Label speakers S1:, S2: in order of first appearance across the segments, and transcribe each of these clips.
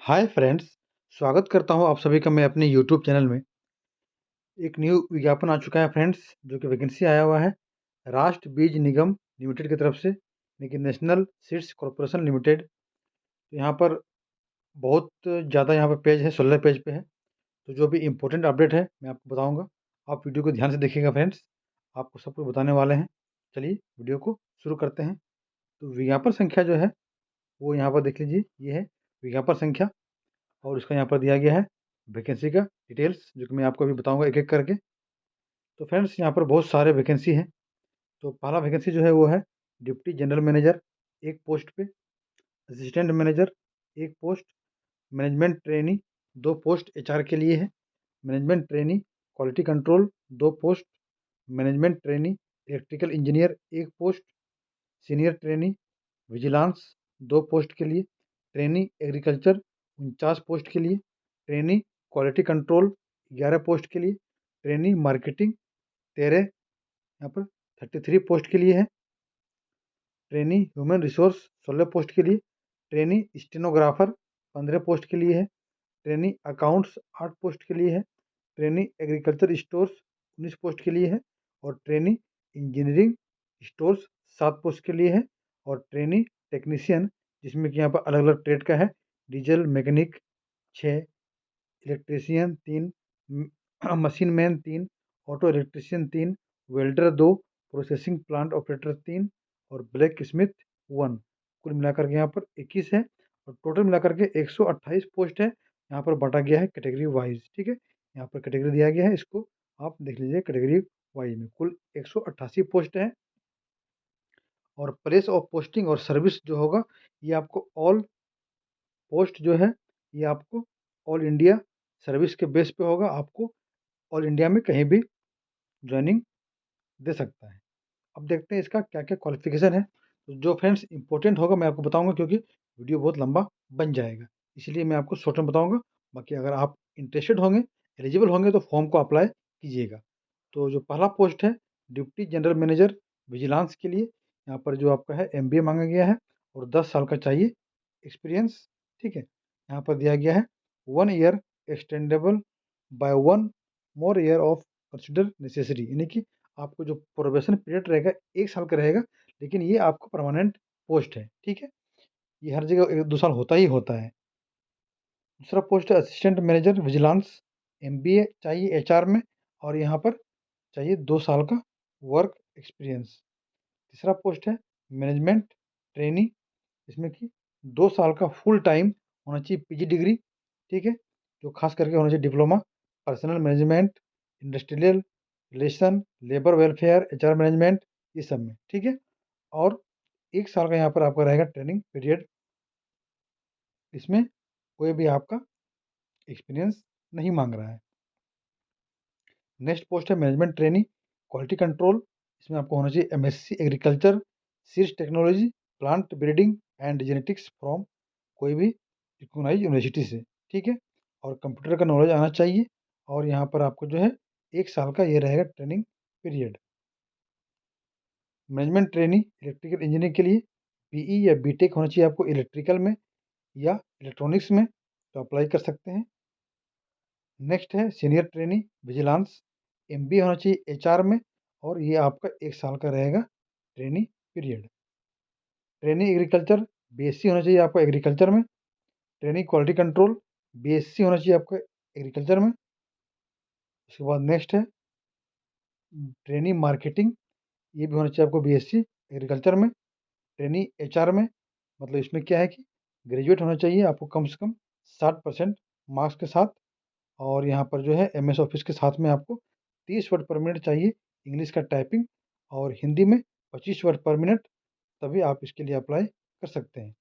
S1: Hi friends, स्वागत करता हूँ आप सभी का मैं अपने यूट्यूब चैनल में। एक न्यू विज्ञापन आ चुका है फ्रेंड्स, जो कि वैकेंसी आया हुआ है राष्ट्र बीज निगम लिमिटेड की तरफ से, यानी कि नेशनल सीड्स कॉरपोरेशन लिमिटेड। तो यहाँ पर बहुत ज़्यादा यहाँ पर पेज है, 16 पेज पे है। तो जो भी इम्पोर्टेंट अपडेट है मैं आपको बताऊँगा। आप वीडियो को ध्यान से देखिएगा फ्रेंड्स, आपको सब कुछ बताने वाले हैं। चलिए वीडियो को शुरू करते हैं। तो विज्ञापन संख्या जो है वो यहाँ पर देख लीजिए, ये है विज्ञापन संख्या और इसका यहाँ पर दिया गया है वैकेंसी का डिटेल्स, जो कि मैं आपको अभी बताऊंगा एक एक करके। तो फ्रेंड्स यहाँ पर बहुत सारे वैकेंसी हैं। तो पहला वैकेंसी जो है वो है डिप्टी जनरल मैनेजर, एक पोस्ट पे। असिस्टेंट मैनेजर, एक पोस्ट। मैनेजमेंट ट्रेनी, दो पोस्ट एचआर के लिए है। मैनेजमेंट ट्रेनी क्वालिटी कंट्रोल, दो post. Management trainee electrical engineer, एक पोस्ट। सीनियर ट्रेनी विजिलेंस, दो पोस्ट के लिए। ट्रेनी एग्रीकल्चर 49 पोस्ट के लिए। ट्रेनी क्वालिटी कंट्रोल 11 पोस्ट के लिए। ट्रेनी मार्केटिंग 13 यहाँ पर 33 पोस्ट के लिए है। ट्रेनी ह्यूमन रिसोर्स 16 पोस्ट के लिए। ट्रेनी स्टेनोग्राफर 15 पोस्ट के लिए है। ट्रेनी अकाउंट्स 8 पोस्ट के लिए है। ट्रेनी एग्रीकल्चर स्टोर्स 19 पोस्ट के लिए है। और ट्रेनी इंजीनियरिंग स्टोर्स 7 पोस्ट के लिए है। और ट्रेनी टेक्नीशियन, जिसमें कि यहाँ पर अलग अलग ट्रेड का है, diesel mechanic 6, electrician 3, machine man 3, auto electrician 3, welder 2, processing plant operator 3 और ब्लैक स्मिथ 1। कुल मिलाकर के यहाँ पर 21 है और टोटल मिलाकर के 128 पोस्ट है। यहाँ पर बांटा गया है कैटेगरी वाइज। ठीक है, यहाँ पर कैटेगरी दिया गया है, इसको आप देख लीजिए कैटेगरी वाइज में कुल 188 पोस्ट है। और प्लेस ऑफ पोस्टिंग और सर्विस जो होगा, ये आपको ऑल पोस्ट जो है ये आपको ऑल इंडिया सर्विस के बेस पे होगा। आपको ऑल इंडिया में कहीं भी ज्वाइनिंग दे सकता है। अब देखते हैं इसका क्या क्या क्वालिफिकेशन है। तो जो फ्रेंड्स इंपॉर्टेंट होगा मैं आपको बताऊंगा, क्योंकि वीडियो बहुत लंबा बन जाएगा, इसलिए मैं आपको शॉर्ट में बताऊंगा। बाकी अगर आप इंटरेस्टेड होंगे, एलिजिबल होंगे, तो फॉर्म को अप्लाई कीजिएगा। तो जो पहला पोस्ट है डिप्टी जनरल मैनेजर विजिलेंस के लिए, यहाँ पर जो आपका है एमबीए मांगा गया है और 10 साल का चाहिए एक्सपीरियंस। ठीक है, यहाँ पर दिया गया है 1 year extendable by 1 more year of consider necessary, यानी कि आपको जो प्रोबेशन पीरियड रहेगा 1 साल का रहेगा, लेकिन ये आपको परमानेंट पोस्ट है। ठीक है, ये हर जगह 1-2 साल होता ही होता है। दूसरा पोस्ट है असिस्टेंट मैनेजर विजिलेंस, एमबीए चाहिए एचआर में और यहाँ पर चाहिए 2 साल का वर्क एक्सपीरियंस। तीसरा पोस्ट है मैनेजमेंट ट्रेनी, इसमें कि 2 साल का फुल टाइम होना चाहिए पीजी डिग्री। ठीक है, जो खास करके होना चाहिए diploma personal management, industrial relation, labour welfare, HR management, ये सब में। ठीक है, और 1 साल का यहाँ पर आपका रहेगा ट्रेनिंग पीरियड। इसमें कोई भी आपका एक्सपीरियंस नहीं मांग रहा है। नेक्स्ट पोस्ट है मैनेजमेंट ट्रेनी क्वालिटी कंट्रोल, इसमें आपको होना चाहिए MSc agriculture, seeds technology, plant breeding and genetics from कोई भी रिकॉग्नाइज यूनिवर्सिटी से। ठीक है, और कंप्यूटर का नॉलेज आना चाहिए। और यहाँ पर आपको जो है 1 साल का ये रहेगा training period. Management trainee electrical engineering के लिए बीई या बीटेक होना चाहिए आपको इलेक्ट्रिकल में या इलेक्ट्रॉनिक्स में, तो अप्लाई कर सकते हैं। नेक्स्ट है सीनियर ट्रेनी विजिलेंस, एमबीए होना चाहिए एचआर में और ये आपका 1 साल का रहेगा trainee period. Trainee agriculture BSc होना चाहिए आपको एग्रीकल्चर में। ट्रेनी क्वालिटी कंट्रोल बीएससी होना चाहिए आपको एग्रीकल्चर में। उसके बाद नेक्स्ट है ट्रेनी मार्केटिंग, ये भी होना चाहिए आपको बीएससी एग्रीकल्चर में। ट्रेनी एचआर में, मतलब इसमें क्या है कि ग्रेजुएट होना चाहिए आपको कम से कम 60% मार्क्स के साथ। और यहाँ पर जो है एमएस ऑफिस के साथ में आपको 30 वर्ड पर मिनट चाहिए इंग्लिश का टाइपिंग, और हिंदी में 25 वर्ड पर मिनट, तभी आप इसके लिए अप्लाई कर सकते हैं।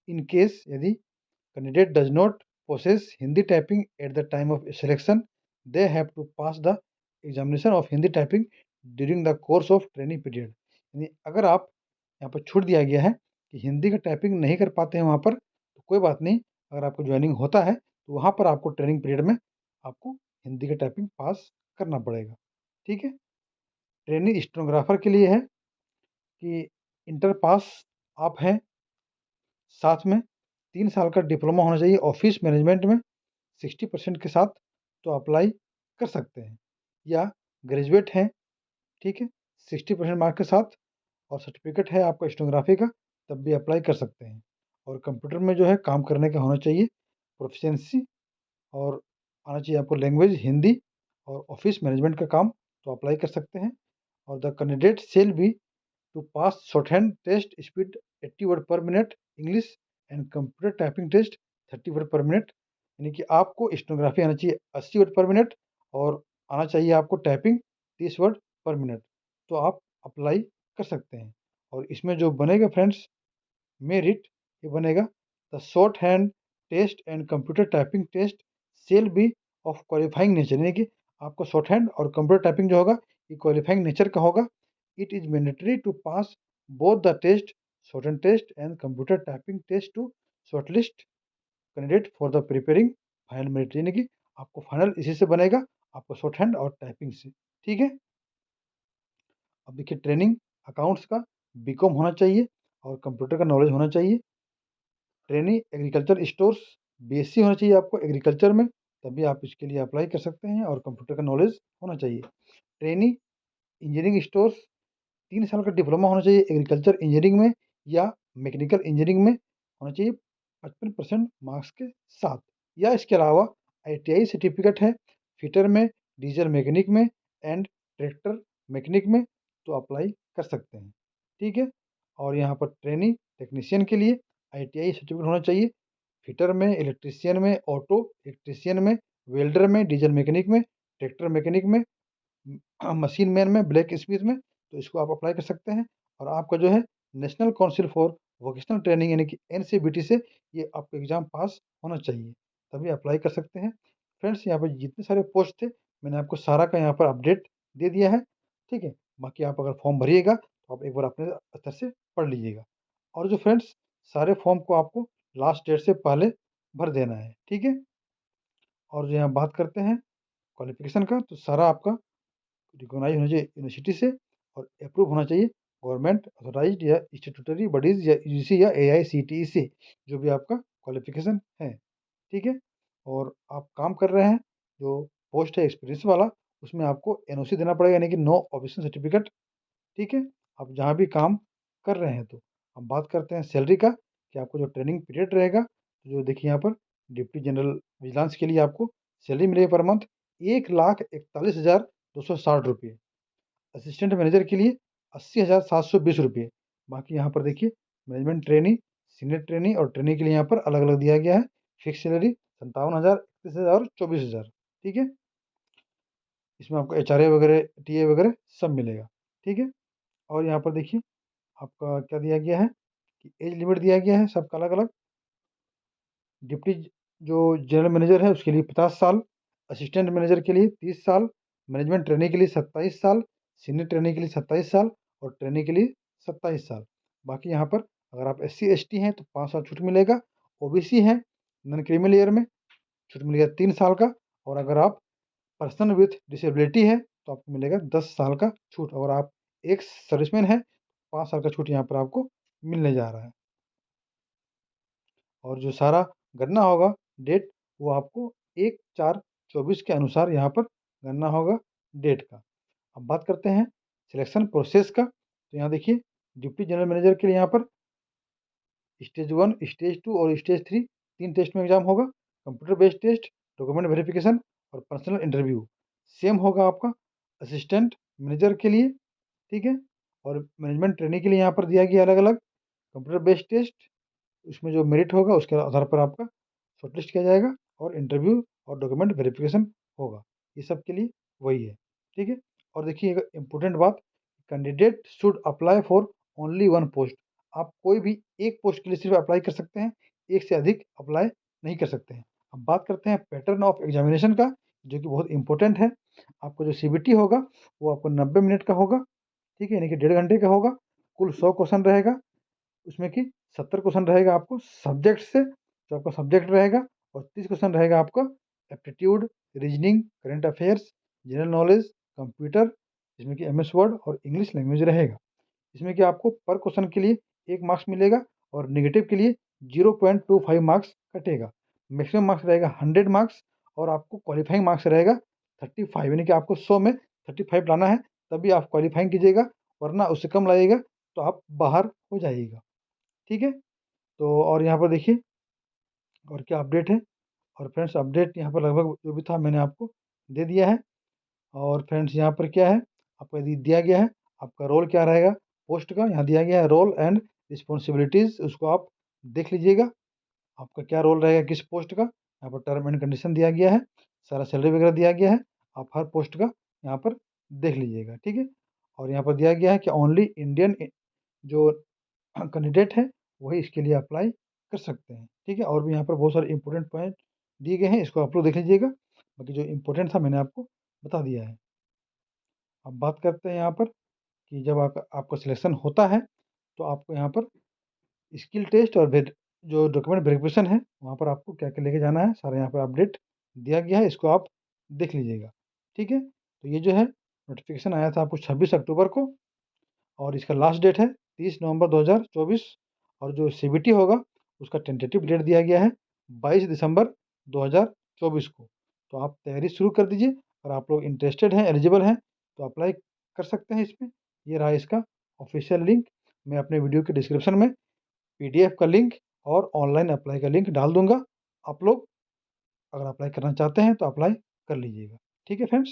S1: इन केस यदि candidate does not possess Hindi typing at the time of selection, they have to pass the examination of Hindi typing during the course of training period. यानी अगर आप यहाँ पर छूट दिया गया है कि हिंदी का टाइपिंग नहीं कर पाते हैं वहाँ पर, तो कोई बात नहीं, अगर आपको ज्वाइनिंग होता है तो वहाँ पर आपको ट्रेनिंग पीरियड में आपको हिंदी का टाइपिंग पास करना पड़ेगा। ठीक है, ट्रेनिंग स्टेनोग्राफर के लिए है कि इंटर पास आप हैं साथ में, 3 साल का डिप्लोमा होना चाहिए ऑफिस मैनेजमेंट में 60% के साथ, तो अप्लाई कर सकते हैं। या ग्रेजुएट हैं, ठीक है, 60% मार्क के साथ और सर्टिफिकेट है आपका स्टेनोग्राफी का, तब भी अप्लाई कर सकते हैं। और कंप्यूटर में जो है काम करने का होना चाहिए प्रोफिशिएंसी, और आना चाहिए आपको लैंग्वेज हिंदी और ऑफिस मैनेजमेंट का काम, तो अप्लाई कर सकते हैं। और the candidate shall be to pass shorthand test speed 80 word per minute English and computer typing test 30 word per minute, यानी कि आपको स्टेनोग्राफी आना चाहिए 80 वर्ड पर मिनट और आना चाहिए आपको टाइपिंग 30 वर्ड पर मिनट, तो आप अप्लाई कर सकते हैं। और इसमें जो बनेगा फ्रेंड्स मेरिट, ये बनेगा the short hand test and computer typing test shall be of qualifying nature, यानी कि आपका शॉर्ट हैंड और कंप्यूटर टाइपिंग जो होगा ये क्वालिफाइंग नेचर का होगा। It is mandatory to pass both the test, short hand test and computer typing test to shortlist candidate for the preparing final merit, यानी कि आपको फाइनल इसी से बनेगा, आपको शॉर्ट हैंड और टाइपिंग से, ठीक है। अब देखिए ट्रेनिंग अकाउंट्स का बीकॉम होना चाहिए और कंप्यूटर का नॉलेज होना चाहिए। ट्रेनिंग एग्रीकल्चर स्टोर्स बीएससी होना चाहिए आपको एग्रीकल्चर में, तभी आप इसके लिए अप्लाई कर सकते हैं और कंप्यूटर का नॉलेज होना चाहिए। ट्रेनिंग इंजीनियरिंग स्टोर्स 3 साल का डिप्लोमा होना चाहिए एग्रीकल्चर इंजीनियरिंग में या मैकेनिकल इंजीनियरिंग में होना चाहिए 55% मार्क्स के साथ, या इसके अलावा आईटीआई सर्टिफिकेट है फिटर में, डीजल मैकेनिक में एंड ट्रैक्टर मैकेनिक में, तो अप्लाई कर सकते हैं, ठीक है। और यहाँ पर ट्रेनिंग टेक्नीशियन के लिए आईटीआई सर्टिफिकेट होना चाहिए फिटर में, इलेक्ट्रीशियन में, ऑटो इलेक्ट्रीशियन में, वेल्डर में, डीजल मैकेनिक में, ट्रैक्टर मैकेनिक में, मशीन मैन में, ब्लैक स्मिथ में, तो इसको आप अप्लाई कर सकते हैं। और आपका जो है national council for vocational training यानी कि एनसीबीटी से ये आपको एग्ज़ाम पास होना चाहिए, तभी अप्लाई कर सकते हैं। फ्रेंड्स यहाँ पर जितने सारे पोस्ट थे मैंने आपको सारा का यहाँ पर अपडेट दे दिया है, ठीक है। बाकी आप अगर फॉर्म भरिएगा तो आप एक बार अपने स्तर से पढ़ लीजिएगा। और जो फ्रेंड्स सारे फॉर्म को आपको लास्ट डेट से पहले भर देना है, ठीक है। और जो यहाँ बात करते हैं क्वालिफिकेशन का, तो सारा आपका रिकॉग्नाइज होना चाहिए यूनिवर्सिटी से और अप्रूव होना चाहिए गवर्नमेंट अथॉराइज्ड या स्टैट्यूटरी बॉडीज या यूजीसी या एआईसीटीई से, जो भी आपका क्वालिफिकेशन है, ठीक है। और आप काम कर रहे हैं जो पोस्ट है एक्सपीरियंस वाला, उसमें आपको एनओसी देना पड़ेगा यानी कि नो ऑब्जेक्शन सर्टिफिकेट, ठीक है। आप जहाँ भी काम कर रहे हैं, तो हम बात करते हैं सैलरी का कि आपको जो ट्रेनिंग पीरियड रहेगा, तो जो देखिए यहाँ पर डिप्टी जनरल विजिलेंस के लिए आपको सैलरी मिलेगी पर मंथ 1,41,260 रुपये, असिस्टेंट मैनेजर के लिए 80,720 रुपये। बाकी यहाँ पर देखिए मैनेजमेंट ट्रेनी, सीनियर ट्रेनी और ट्रेनी के लिए यहाँ पर अलग अलग दिया गया है। फिक्स सैलरी 57,000, 31,000 और 24,000, ठीक है। इसमें आपको एचआरए वगैरह टीए वगैरह सब मिलेगा, ठीक है। और यहाँ पर देखिए आपका क्या दिया गया है कि एज लिमिट दिया गया है सबका अलग अलग। डिप्टी जो जनरल मैनेजर है उसके लिए 50 साल, असिस्टेंट मैनेजर के लिए 30 साल, मैनेजमेंट ट्रेनी के लिए 27 साल, सीनियर ट्रेनी के लिए 27 साल और ट्रेनी के लिए 27 साल। बाकी यहाँ पर अगर आप SC ST हैं तो 5 साल छूट मिलेगा, ओबीसी हैं नॉन क्रिमिनल ईयर में छूट मिलेगा 3 साल का, और अगर आप पर्सन विथ डिसेबिलिटी है तो आपको मिलेगा 10 साल का छूट, और आप एक सर्विसमैन है 5 साल का छूट यहाँ पर आपको मिलने जा रहा है। और जो सारा गणना होगा डेट, वो आपको 1/4/24 के अनुसार यहाँ पर गणना होगा डेट का। अब बात करते हैं सिलेक्शन प्रोसेस का, तो यहाँ देखिए डिप्टी जनरल मैनेजर के लिए यहाँ पर स्टेज 1, स्टेज 2 और स्टेज 3 3 टेस्ट में एग्जाम होगा। Computer based test, document verification और पर्सनल इंटरव्यू सेम होगा आपका असिस्टेंट मैनेजर के लिए, ठीक है। और मैनेजमेंट ट्रेनिंग के लिए यहाँ पर दिया गया अलग अलग कंप्यूटर बेस्ड टेस्ट, उसमें जो मेरिट होगा उसके आधार पर आपका शॉर्टलिस्ट किया जाएगा और इंटरव्यू और डॉक्यूमेंट वेरिफिकेशन होगा, ये सब के लिए वही है, ठीक है। और देखिए एक इम्पोर्टेंट बात, candidate should apply for only one post, आप कोई भी एक पोस्ट के लिए सिर्फ अप्लाई कर सकते हैं, एक से अधिक अप्लाई नहीं कर सकते हैं। अब बात करते हैं पैटर्न ऑफ एग्जामिनेशन का, जो कि बहुत इंपॉर्टेंट है। आपको जो सीबीटी होगा वो आपको 90 मिनट का होगा, ठीक है, यानी कि 1.5 घंटे का होगा। कुल 100 क्वेश्चन रहेगा, उसमें कि 70 क्वेश्चन रहेगा आपको सब्जेक्ट से, जो आपका सब्जेक्ट रहेगा, और 30 क्वेश्चन रहेगा आपका aptitude, reasoning, current affairs, general knowledge, computer, जिसमें कि MS वर्ड और इंग्लिश लैंग्वेज रहेगा। इसमें कि आपको पर क्वेश्चन के लिए 1 मार्क्स मिलेगा और नेगेटिव के लिए 0.25 मार्क्स कटेगा। मैक्सिमम मार्क्स रहेगा 100 मार्क्स और आपको क्वालिफाइंग मार्क्स रहेगा 35, यानी कि आपको 100 में 35 लाना है, तभी आप क्वालिफाइंग कीजिएगा, वरना उससे कम लाइएगा तो आप बाहर हो जाइएगा। ठीक है? तो और यहाँ पर देखिए और क्या अपडेट है। और फ्रेंड्स अपडेट यहाँ पर लगभग जो भी था मैंने आपको दे दिया है। और फ्रेंड्स यहाँ पर क्या है, आपको यदि दिया गया है आपका रोल क्या रहेगा पोस्ट का, यहाँ दिया गया है रोल एंड रिस्पॉन्सिबिलिटीज़, उसको आप देख लीजिएगा आपका क्या रोल रहेगा किस पोस्ट का। यहाँ पर टर्म एंड कंडीशन दिया गया है, सारा सैलरी वगैरह दिया गया है, आप हर पोस्ट का यहाँ पर देख लीजिएगा। ठीक है? और यहाँ पर दिया गया है कि ओनली इंडियन जो कैंडिडेट है वही इसके लिए अप्लाई कर सकते हैं। ठीक है? और भी यहाँ पर बहुत सारे इंपॉर्टेंट पॉइंट दिए गए हैं, इसको आप लोग देख लीजिएगा। बाकी जो इम्पोर्टेंट था मैंने आपको बता दिया है। अब बात करते हैं यहाँ पर कि जब आपका सिलेक्शन होता है तो आपको यहाँ पर स्किल टेस्ट और जो डॉक्यूमेंट वेरिफिकेशन है वहाँ पर आपको क्या क्या लेके जाना है, सारा यहाँ पर अपडेट दिया गया है, इसको आप देख लीजिएगा। ठीक है? तो ये जो है नोटिफिकेशन आया था आपको 26 अक्टूबर को और इसका लास्ट डेट है 30 नवंबर 2024 और जो सीबीटी होगा उसका टेंटेटिव डेट दिया गया है 22 दिसंबर 2024 को। तो आप तैयारी शुरू कर दीजिए और आप लोग इंटरेस्टेड हैं, एलिजिबल हैं तो अप्लाई कर सकते हैं इसमें। ये रहा इसका ऑफिशियल लिंक, मैं अपने वीडियो के डिस्क्रिप्शन में पीडीएफ का लिंक और ऑनलाइन अप्लाई का लिंक डाल दूँगा। आप लोग अगर अप्लाई करना चाहते हैं तो अप्लाई कर लीजिएगा। ठीक है फ्रेंड्स?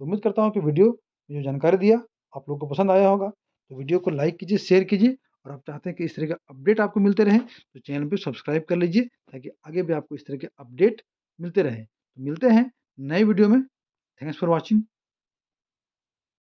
S1: तो उम्मीद करता हूँ कि वीडियो में जो जानकारी दिया आप लोगों को पसंद आया होगा। तो वीडियो को लाइक कीजिए, शेयर कीजिए और आप चाहते हैं कि इस तरह का अपडेट आपको मिलते रहें तो चैनल को सब्सक्राइब कर लीजिए ताकि आगे भी आपको इस तरह के अपडेट मिलते रहें। तो मिलते हैं नए वीडियो में। Thanks for watching.